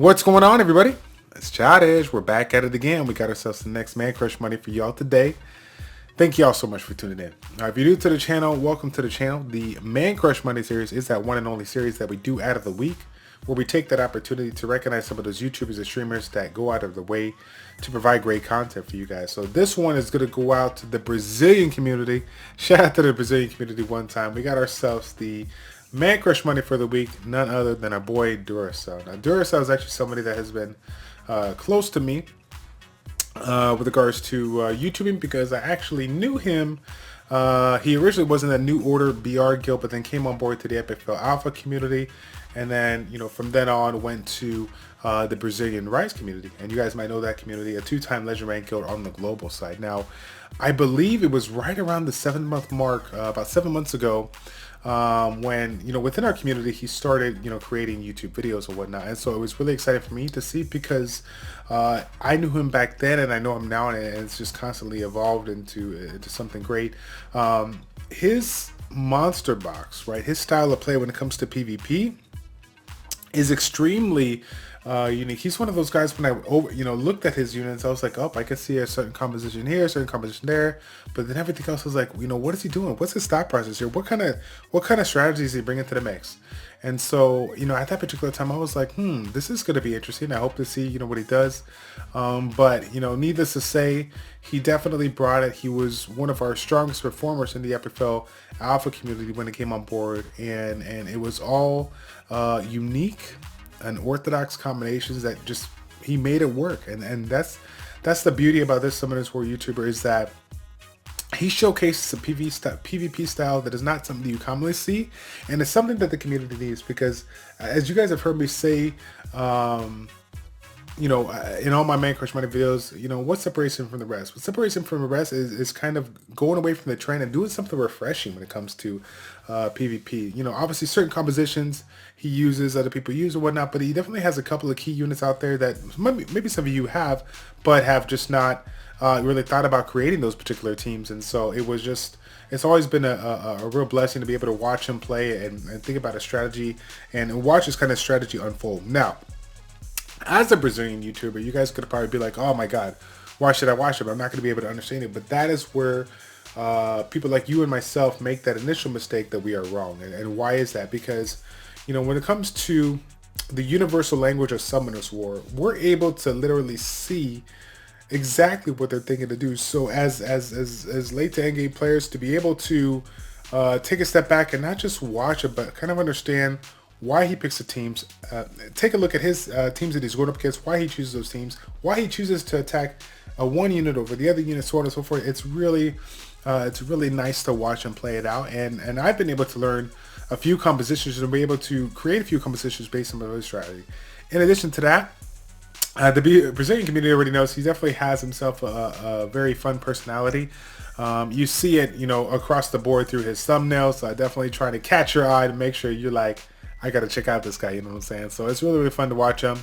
What's going on, everybody? It's Childish. We're back at it again. We got ourselves the next Man Crush Money for y'all today. Thank y'all so much for tuning in. If you're new to the channel, welcome to the channel. The Man Crush Money series is that one and only series that we do out of the week, where we take that opportunity to recognize some of those YouTubers and streamers that go out of the way to provide great content for you guys. So this one is going to go out to the Brazilian community. Shout out to the Brazilian community one time. We got ourselves the Man Crush Money for the week, none other than our boy Duraso. Now Duraso is actually somebody that has been close to me with regards to YouTubing, because I actually knew him. He originally was in the New Order BR guild, but then came on board to the FFL Alpha community, and then from then on went to the Brazilian Rise community. And you guys might know that community, a two-time Legend Rank guild on the global side. Now, I believe it was right around the 7-month mark, about 7 months ago, when within our community he started creating YouTube videos and whatnot. And so it was really exciting for me to see, because I knew him back then and I know him now, and it's just constantly evolved into something great. His monster box, right, his style of play when it comes to PvP is extremely unique. He's one of those guys, when I looked at his units, I was like, oh, I can see a certain composition here, a certain composition there, but then everything else was like, what is he doing? What's his thought process here? What kind of strategies is he bringing to the mix? And so, at that particular time, I was like, this is going to be interesting. I hope to see, what he does. But, needless to say, he definitely brought it. He was one of our strongest performers in the FFL Alpha community when it came on board. And it was all unique and orthodox combinations that just, he made it work. And that's the beauty about this Summoners War YouTuber, is that he showcases a PvP style that is not something you commonly see, and it's something that the community needs, because as you guys have heard me say, in all my Man Crush Money videos, what separation from the rest? What separation from the rest is kind of going away from the trend and doing something refreshing when it comes to PvP. Obviously certain compositions he uses, other people use or whatnot, but he definitely has a couple of key units out there that maybe some of you have, but have just not really thought about creating those particular teams. And so it's always been a real blessing to be able to watch him play and think about a strategy and watch this kind of strategy unfold. Now, as a Brazilian YouTuber, you guys could probably be like, oh my God, why should I watch it? I'm not going to be able to understand it. But that is where people like you and myself make that initial mistake that we are wrong. And why is that? Because, when it comes to the universal language of Summoners War, we're able to literally see exactly what they're thinking to do. So as late to end game players, to be able to take a step back and not just watch it, but kind of understand why he picks the teams, take a look at his teams that he's going up against, why he chooses those teams, why he chooses to attack one unit over the other unit, so on and so forth. It's really nice to watch him play it out, and I've been able to learn a few compositions and be able to create a few compositions based on his strategy. In addition to that, the Brazilian community already knows he definitely has himself a very fun personality. You see it, across the board through his thumbnails. Definitely trying to catch your eye to make sure you're like, I got to check out this guy, you know what I'm saying? So it's really fun to watch him.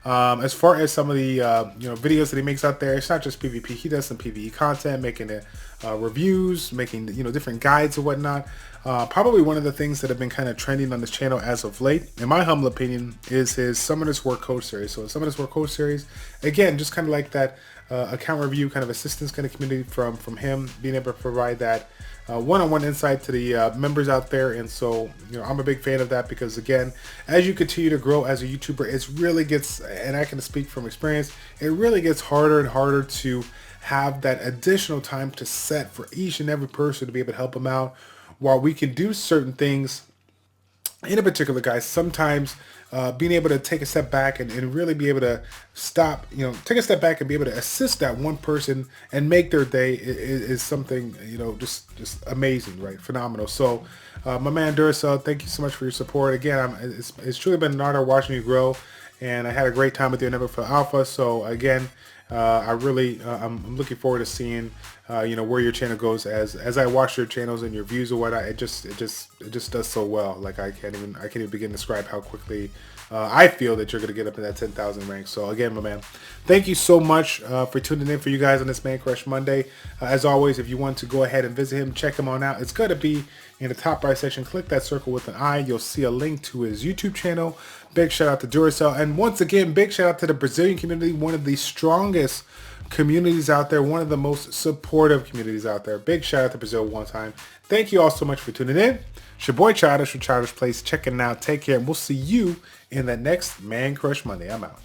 As far as some of the videos that he makes out there, it's not just PvP. He does some PvE content, making reviews, making different guides and whatnot. Probably one of the things that have been kind of trending on this channel as of late, in my humble opinion, is his Summoners War Code series. So Summoners War Code series, again, just kind of like that account review kind of assistance kind of community from him, being able to provide that one-on-one insight to the members out there. And so I'm a big fan of that, because again, as you continue to grow as a YouTuber, it really gets, and I can speak from experience, it really gets harder and harder to have that additional time to set for each and every person to be able to help them out. While we can do certain things in a particular guy, sometimes being able to take a step back and really be able to stop, take a step back and be able to assist that one person and make their day is something, just amazing, right? Phenomenal. So my man Duraso, thank you so much for your support. Again, it's truly been an honor watching you grow, and I had a great time with you in FFL Alpha. So again, I'm looking forward to seeing where your channel goes as I watch your channels and your views or whatnot. It just does so well. Like I can't even begin to describe how quickly I feel that you're going to get up in that 10,000 rank. So again, my man, thank you so much for tuning in for you guys on this Man Crush Monday. As always, if you want to go ahead and visit him, check him on out. It's going to be in the top right section. Click that circle with an eye. You'll see a link to his YouTube channel. Big shout out to Duraso. And once again, big shout out to the Brazilian community, one of the strongest communities out there, one of the most supportive communities out there. Big shout out to Brazil one time. Thank you all so much for tuning in. It's your boy Childish from ChildishPlays checking out. Take care, and we'll see you in the next Man Crush Monday. I'm out.